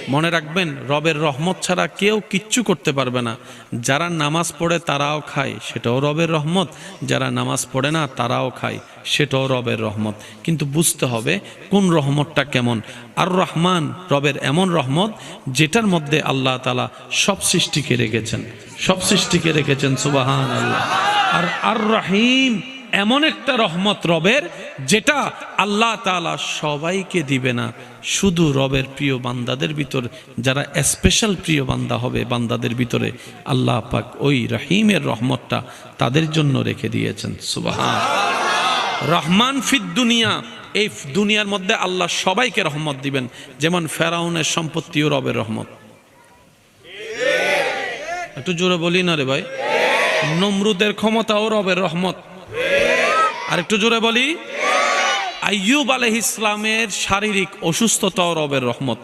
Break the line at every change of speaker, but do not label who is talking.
মনে রাখবেন, রবের রহমত ছাড়া কেউ কিচ্ছু করতে পারবে না। যারা নামাজ পড়ে তারাও খায়, সেটাও রবের রহমত। যারা নামাজ পড়ে না তারাও খায়, সেটাও রবের রহমত। কিন্তু বুঝতে হবে কোন রহমতটা কেমন। আর রহমান রবের এমন রহমত যেটার মধ্যে আল্লাহ তাআলা সব সৃষ্টিকে রেখেছেন, সব সৃষ্টিকে রেখেছেন, সুবহানাল্লাহ। আর আর রহিম এমন একটা রহমত রবের যেটা আল্লাহ তাআলা সবাইকে দিবে না, শুধু রবের প্রিয় বান্দাদের ভিতর যারা স্পেশাল প্রিয় বান্দা হবে, বান্দাদের ভিতরে আল্লাহ পাক ওই রহিমের রহমতটা তাদের জন্য রেখে দিয়েছেন, সুবহান। রহমান ফিদ দুনিয়া, এই দুনিয়ার মধ্যে আল্লাহ সবাইকে রহমত দিবেন। যেমন ফেরাউনের সম্পত্তিও রবের রহমত। একটু জোরে বলি না রে ভাই। নমরুদের ক্ষমতাও রবের রহমত। আর একটু জোরে বলি, আইয়ুব আলাইহিস সালামের শারীরিক অসুস্থতাও রবের রহমত।